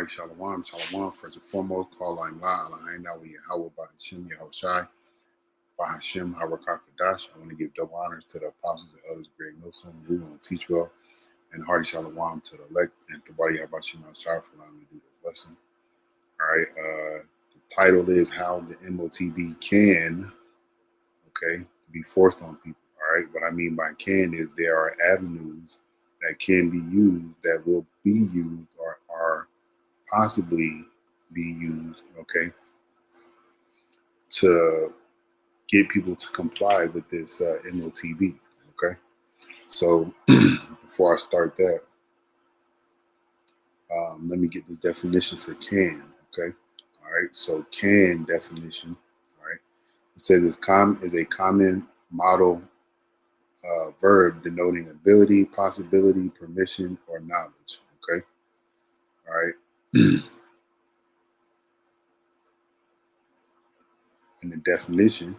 right, Shalom, Shalom. First and foremost, call line la, Elohim, Yahweh, Bahashim, Yahushai, Bahashim, Harakakadash. I want to give double honors to the apostles and elders, great millstone, who want to teach well, and hearty Shalom to the elect, and to Body Habashim, Yahushai, for allowing me to do this lesson. All right, the title is How the MOTB Can, be forced on people. All right, what I mean by can is there are avenues that can be used, that will be used, or are possibly be used, to get people to comply with this MOTB. Okay, so before I start that, let me get this definition for can. Okay, all right. So can definition. All right, it says is a common model verb denoting ability, possibility, permission, or knowledge. Okay, all right. And the definition,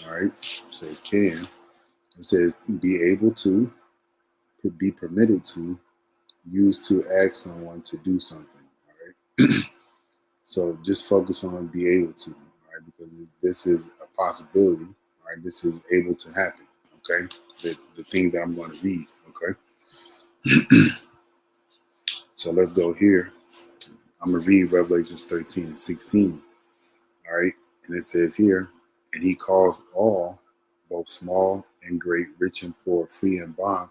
all right, says can. It says be able to, be permitted to, use to ask someone to do something. All right. So just focus on be able to, all right, because this is a possibility. All right, this is able to happen. Okay, the things that I'm going to read. Okay. So let's go here. I'm going to read Revelations 13 and 16. All right. And it says here, and he calls all, both small and great, rich and poor, free and bond,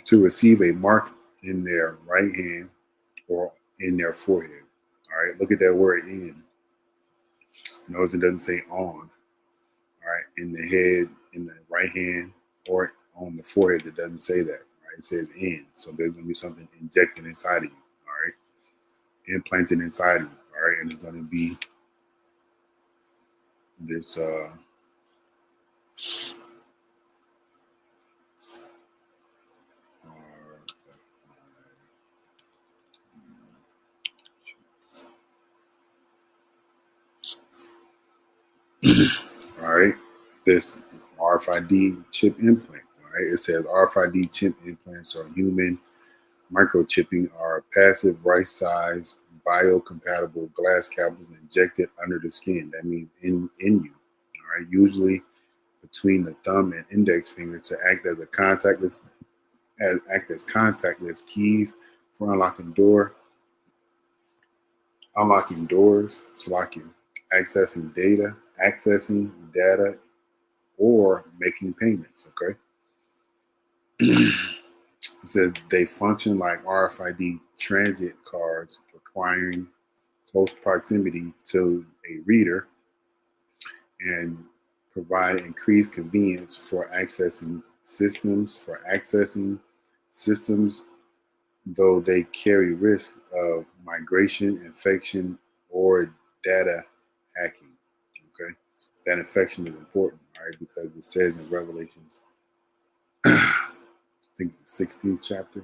to receive a mark in their right hand or in their forehead. All right. Look at that word in. Notice it doesn't say on. All right. In the head, in the right hand, or on the forehead, it doesn't say that. Right. It says in. So there's going to be something injected inside of you. All right. Implanted inside of you. All right. And it's going to be this all right, this RFID chip implant. All right, it says RFID chip implants are human microchipping, are passive right-size biocompatible glass capsules injected under the skin. That means in you. All right, usually between the thumb and index finger to act as contactless keys for unlocking doors, accessing data, or making payments. Okay. It says they function like RFID transit cards, requiring close proximity to a reader and provide increased convenience for accessing systems, though they carry risk of migration, infection, or data hacking. Okay, that infection is important, right? Because it says in Revelations, I think it's the 16th chapter.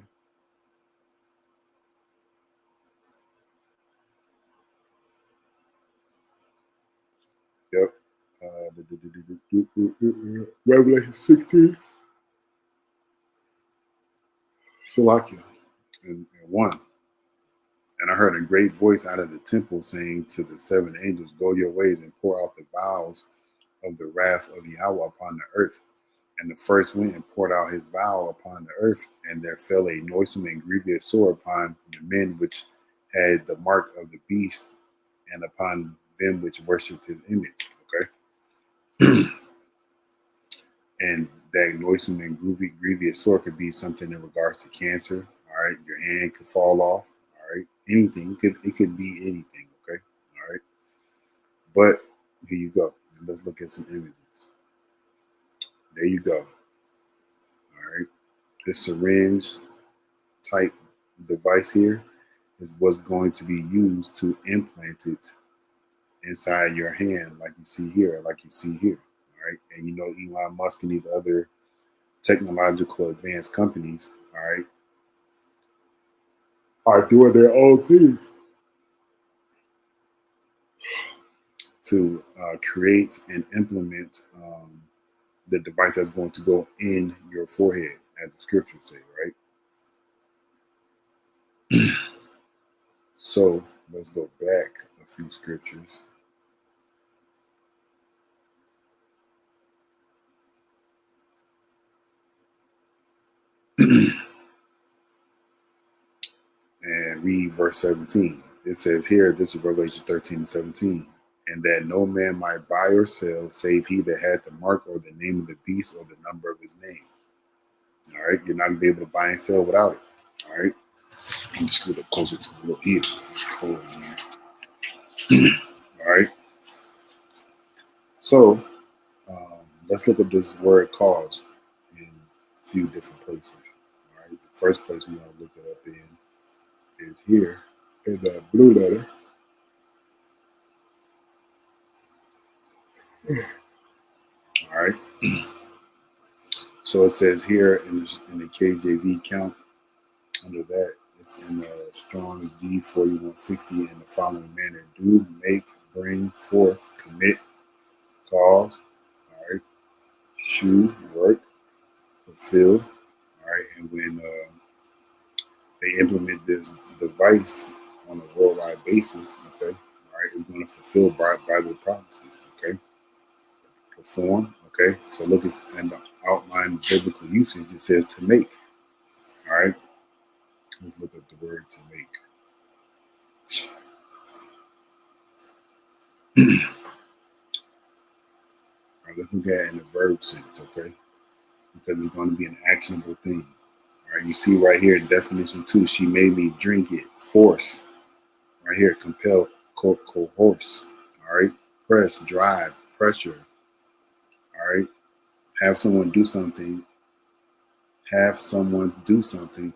Yep. Revelation 16. Salakia. And 1. And I heard a great voice out of the temple saying to the 7 angels, go your ways and pour out the vials of the wrath of Yahweh upon the earth. And the first went and poured out his vial upon the earth, and there fell a noisome and grievous sore upon the men which had the mark of the beast, and upon them which worshipped his image. Okay. And that noisome and grievous sore could be something in regards to cancer. All right. Your hand could fall off. All right. Anything. It could be anything. Okay. All right. But here you go. Let's look at some images. There you go. All right. This syringe type device here is what's going to be used to implant it inside your hand, like you see here. All right. And you know, Elon Musk and these other technological advanced companies, all right, are doing their own thing to create and implement the device that's going to go in your forehead, as the scriptures say, right? So let's go back a few scriptures. And read verse 17. It says here, this is Revelation 13 and 17, and that no man might buy or sell save he that had the mark or the name of the beast or the number of his name. All right, you're not going to be able to buy and sell without it. All right, I'm just going to closer to the little heater. Cold in here. All right, so let's look up this word cause in a few different places. All right, the first place we want to look it up in is here in the blue letter. All right. So it says here in the KJV count under that, it's in the strong G4160 in the following manner: do, make, bring forth, commit, cause, all right, shew, work, fulfill, all right. And when they implement this device on a worldwide basis, okay, all right, it's going to fulfill Bible prophecy, okay, perform, okay. So look at in the outline biblical usage, it says to make, all right. Let's look at the word to make. All right, let's look at it in the verb sense, okay? Because it's going to be an actionable thing. All right, you see right here, definition 2, she made me drink it. Force. Right here, compel, coerce. All right, press, drive, pressure. All right, have someone do something. Have someone do something.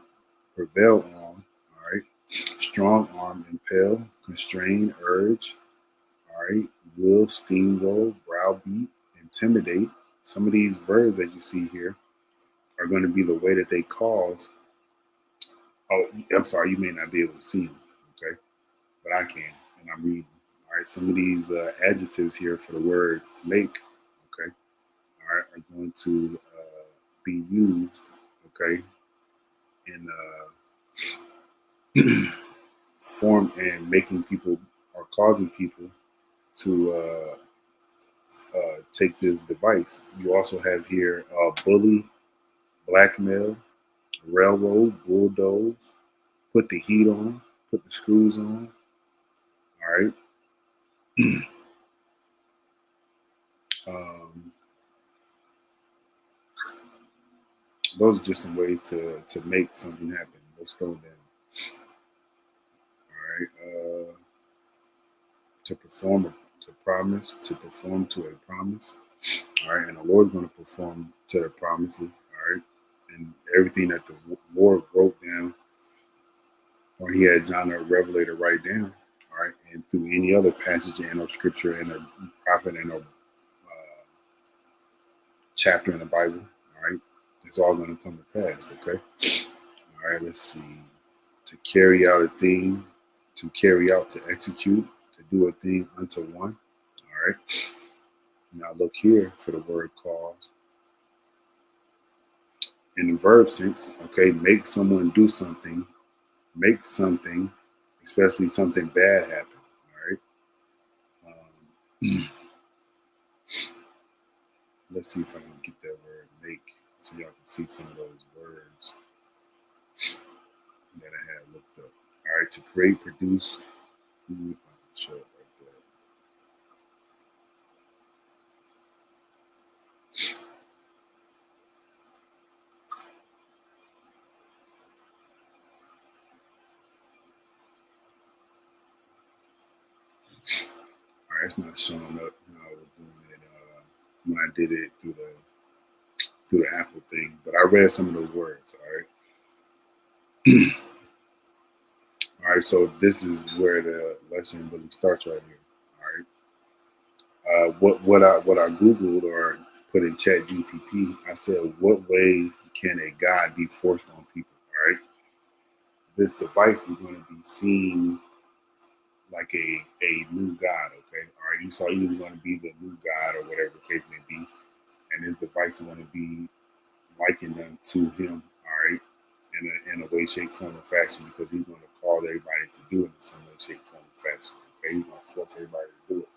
Prevail on. All right, strong arm, impel, constrain, urge. All right, will, steamroll, browbeat, intimidate. Some of these verbs that you see here are going to be the way that they cause. Oh, I'm sorry, you may not be able to see them, okay? But I can, and I'm reading. All right, some of these adjectives here for the word make, okay, all right, are going to be used, okay, in form and making people or causing people to take this device. You also have here bully, blackmail, railroad, bulldoze, put the heat on, put the screws on. All right. um, those are just some ways to make something happen. Let's go down. All right. To perform, to promise, to perform to a promise. All right. And the Lord's going to perform to the promises. All right. And everything that the Lord wrote down, or he had John the Revelator write down. All right. And through any other passage and or scripture and a prophet and a chapter in the Bible. All right. It's all going to come to pass. Okay. All right. Let's see. To carry out a thing, to carry out, to execute, to do a thing unto one. All right. Now look here for the word cause. In the verb sense, okay, make someone do something, make something, especially something bad happen. All right. Let's see if I can get that word make so y'all can see some of those words that I had looked up. All right, to create, produce. If I can show it right there. All right, it's not showing up how I was doing it when I did it through the Apple thing, but I read some of those words. All right. All right, so this is where the lesson really starts right here. All right. What I googled or put in Chat GTP, I said, what ways can a God be forced on people? All right. This device is going to be seen like a new God. Okay. All right. You saw he was going to be the new God or whatever the case may be, and this device is going to be likened them to him. All right. In a way, shape, form, or fashion, because he's going to call everybody to do it in some way, shape, form, or fashion. Okay, he's going to force everybody to do it.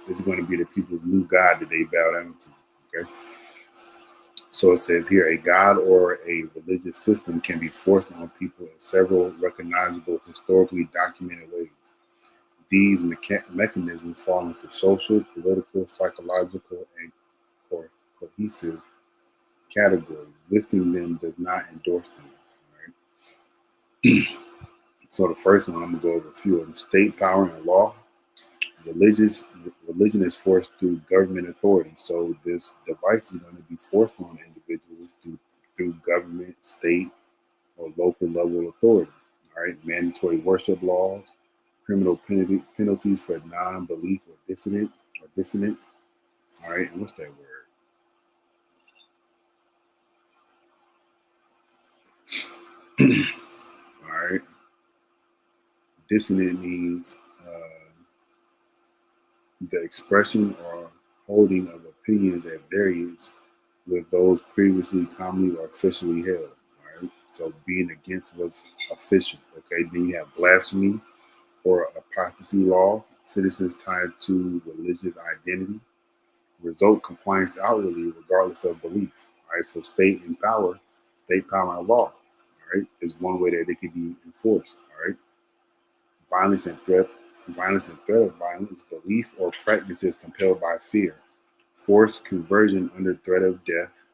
This is going to be the people's new God that they bow down to. Okay. So it says here, a God or a religious system can be forced on people in several recognizable, historically documented ways. These mechanisms fall into social, political, psychological, and cohesive categories. Listing them does not endorse them. Right? So the first one, I'm going to go over a few of them. State power and law. Religion is forced through government authority. So this device is going to be forced on individuals through government, state, or local level authority. All right, mandatory worship laws, criminal penalties for non-belief or dissonant. All right, and what's that word? All right, dissonant means the expression or holding of opinions at variance with those previously commonly or officially held. All right, so being against what's official. Okay, then you have blasphemy or apostasy law, citizens tied to religious identity, result compliance outwardly regardless of belief. All right, so state power and law, all right, is one way that they can be enforced. All right, violence and threat of violence, belief or practices compelled by fear, forced conversion under threat of death,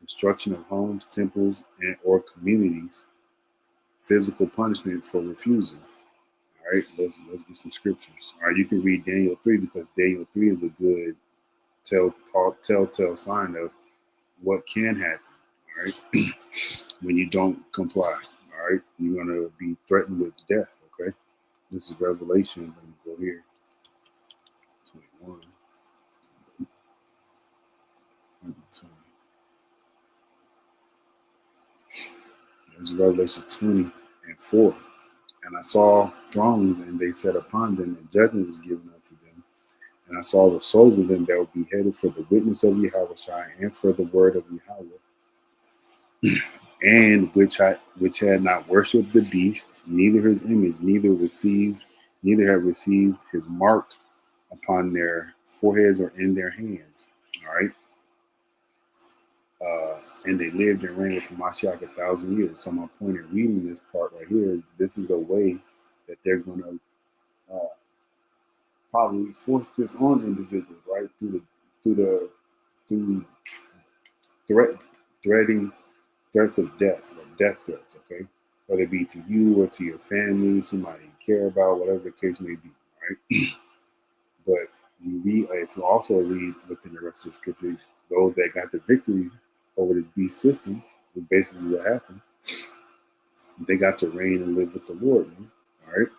destruction of homes, temples, and or communities, physical punishment for refusal. All right, let's get some scriptures. All right, you can read Daniel 3 because Daniel 3 is a good telltale sign of what can happen. All right, when you don't comply. All right, you're gonna be threatened with death. Okay, this is Revelation. Let me go here. 21. There's Revelation 20 and 4. And I saw thrones, and they sat upon them, and judgment was given unto them. And I saw the souls of them that were beheaded for the witness of Yahweh and for the word of Yahweh, and which had not worshipped the beast, neither his image, neither had received his mark upon their foreheads or in their hands. All right. And they lived and reigned with Mashiach 1,000 years. So my point in reading this part right here is this is a way that they're going to probably force this on individuals, right? Through threats of death, or death threats, okay? Whether it be to you or to your family, somebody you care about, whatever the case may be, right? But if you also read within the rest of the scripture, those that got the victory over this beast system, was basically what happened. They got to reign and live with the Lord, man. All right.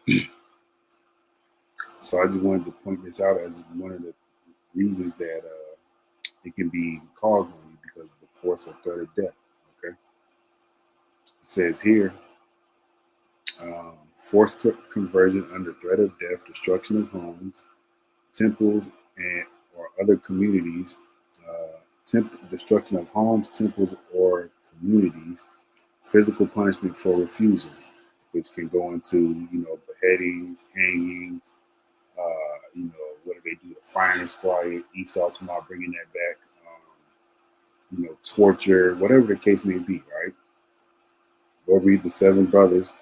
So I just wanted to point this out as one of the reasons that it can be caused on you because of the force or threat of death. Okay. It says here, forced conversion under threat of death, destruction of homes, temples, and or other communities, destruction of homes, temples, or communities, physical punishment for refusal, which can go into, beheadings, hangings, what do they do? The firing squad, Esau tomorrow, bringing that back, torture, whatever the case may be, right? Go read the 7 brothers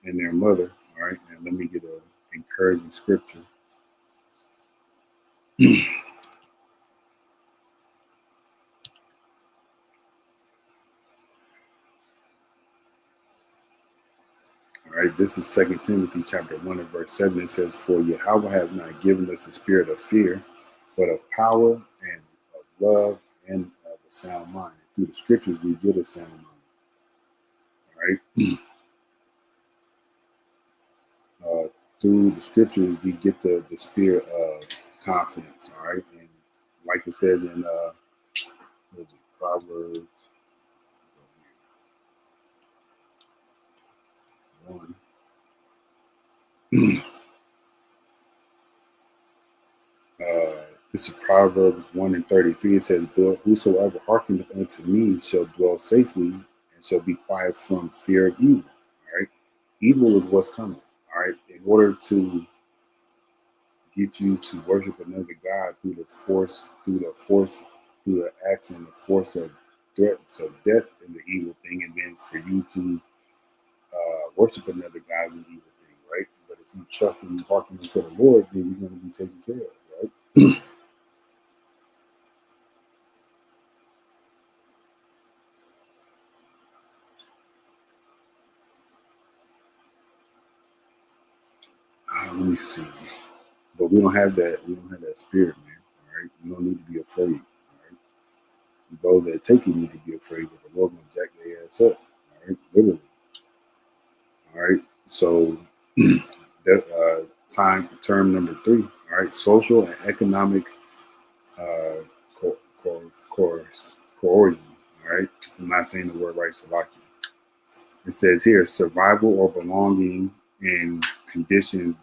and their mother, all right? And let me get an encouraging scripture. All right, this is 2 Timothy chapter 1 and verse 7. It says, "For Yahweh hath not given us the spirit of fear, but of power and of love and of a sound mind." Through the scriptures, we get a sound mind. All right. Through the scriptures, we get the spirit of confidence. All right. And like it says in Proverbs 1. This is Proverbs 1 and 33. It says, "But whosoever hearkeneth unto me shall dwell safely and shall be quiet from fear of evil." All right. Evil is what's coming. All right. In order to get you to worship another God through the acts and the force of threats of death is an evil thing, and then for you to worship another God is an evil thing, right? But if you trust and you hearken to the Lord, then you're going to be taken care of, right? Let me see. But we don't have that. We don't have that spirit, man. All right. You don't need to be afraid. All right. Those that take it need to be afraid, but the Lord will jack their ass up. All right. Literally. All right. So that term number 3. All right. Social and economic coercion. All right. I'm not saying the word right, Slovakia. It says here, survival or belonging in conditions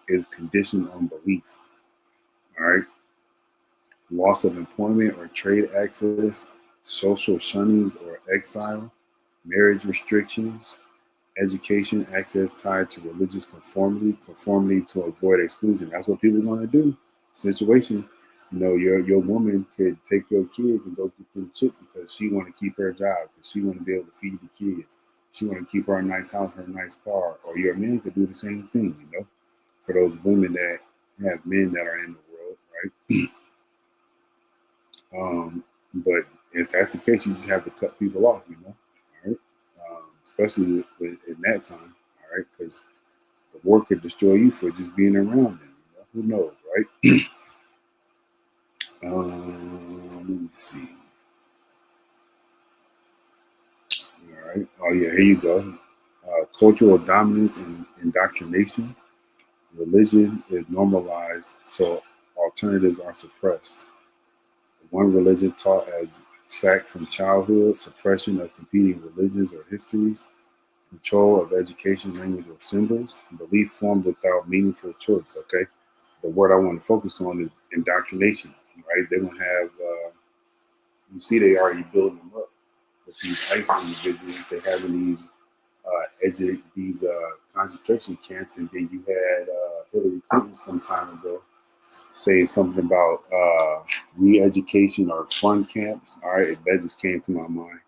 is conditioned on belief. All right. Loss of employment or trade access, social shunnings or exile, marriage restrictions, education access tied to religious conformity to avoid exclusion. That's what people want to do. Situation, your woman could take your kids and go get them chips because she want to keep her job, because she want to be able to feed the kids. She want to keep her nice house, her nice car. Or your man could do the same thing, for those women that have men that are in the world, right? But if that's the case, you just have to cut people off, all right? Especially in that time, all right? Because the war could destroy you for just being around them. Who knows, right? Let me see. All right. Oh, yeah, here you go. Cultural dominance and indoctrination. Religion is normalized, so alternatives are suppressed. One religion taught as fact from childhood, suppression of competing religions or histories, control of education, language, or symbols, belief formed without meaningful choice. Okay, the word I want to focus on is indoctrination. Right, they're gonna have. You see, they already building them up with these ICE individuals. They having these concentration camps, and then you had Hillary Clinton some time ago saying something about re-education or fun camps. All right, that just came to my mind.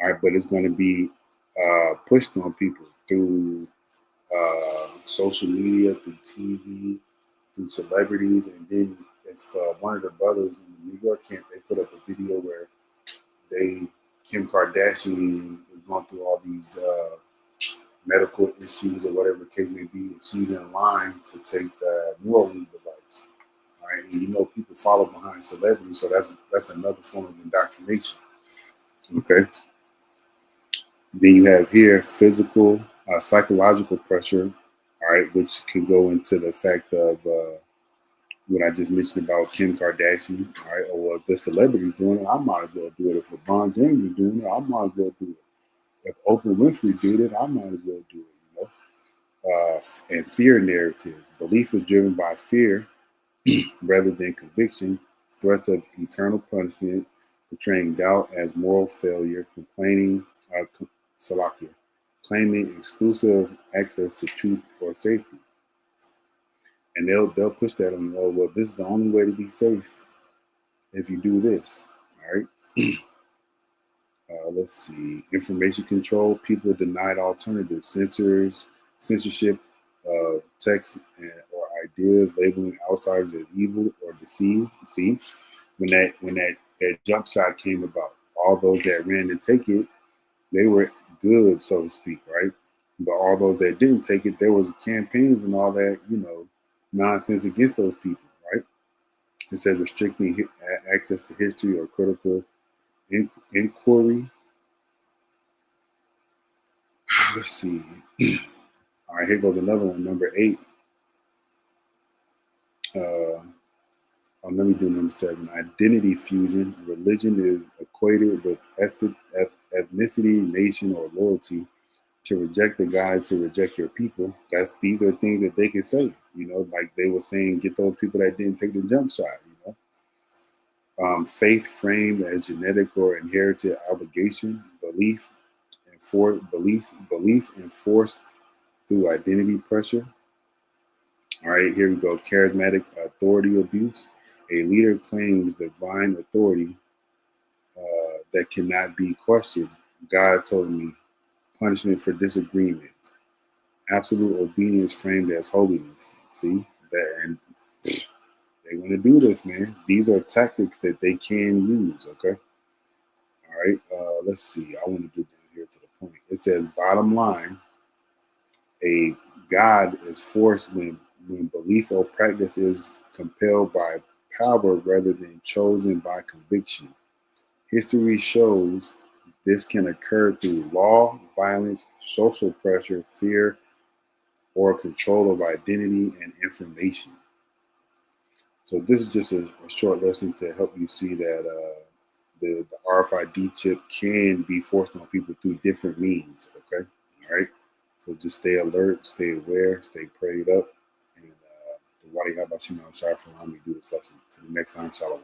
All right, but it's going to be pushed on people through social media, through TV, through celebrities, and then if one of the brothers in the New York camp, they put up a video where Kim Kardashian is going through all these medical issues or whatever the case may be, and she's in line to take the Neuralink device. All right, and people follow behind celebrities, so that's another form of indoctrination. Okay. Then you have here physical, psychological pressure, all right, which can go into the fact of what I just mentioned about Kim Kardashian. All right, or well, if the celebrity's doing it, I might as well do it. If LeBron James is doing it, I might as well do it. If Oprah Winfrey did it, I might as well do it. And fear narratives. Belief is driven by fear rather than conviction. Threats of eternal punishment, portraying doubt as moral failure, Salakia, claiming exclusive access to truth or safety. And they'll push that on, well, this is the only way to be safe if you do this. All right. Let's see. Information control. People denied alternatives. Censorship of text or ideas, labeling outsiders as evil or deceived. See, when that jump shot came about, all those that ran to take it, they were good, so to speak, right? But all those that didn't take it, there was campaigns and all that, nonsense against those people, right? It says restricting access to history or critical inquiry. Let's see. All right, here goes another one, number 8. Let me do number 7. Identity fusion. Religion is equated with ethnicity, nation, or loyalty. To reject the guys, to reject your people. These are things that they can say. Like they were saying, get those people that didn't take the jump shot. Faith framed as genetic or inherited obligation, belief, and belief enforced through identity pressure. All right, here we go. Charismatic authority abuse. A leader claims divine authority that cannot be questioned. God told me. Punishment for disagreement. Absolute obedience framed as holiness. See that, and they want to do this, man. These are tactics that they can use. Okay. All right. Let's see. I want to get down here to the point. It says, bottom line, a God is forced when belief or practice is compelled by power rather than chosen by conviction. History shows this can occur through law, violence, social pressure, fear, or control of identity and information. So this is just a short lesson to help you see that the RFID chip can be forced on people through different means. Okay, all right. So just stay alert, stay aware, stay prayed up. And Wadi, how about you? I'm sorry for allowing me to do this lesson. Till the next time, shalom.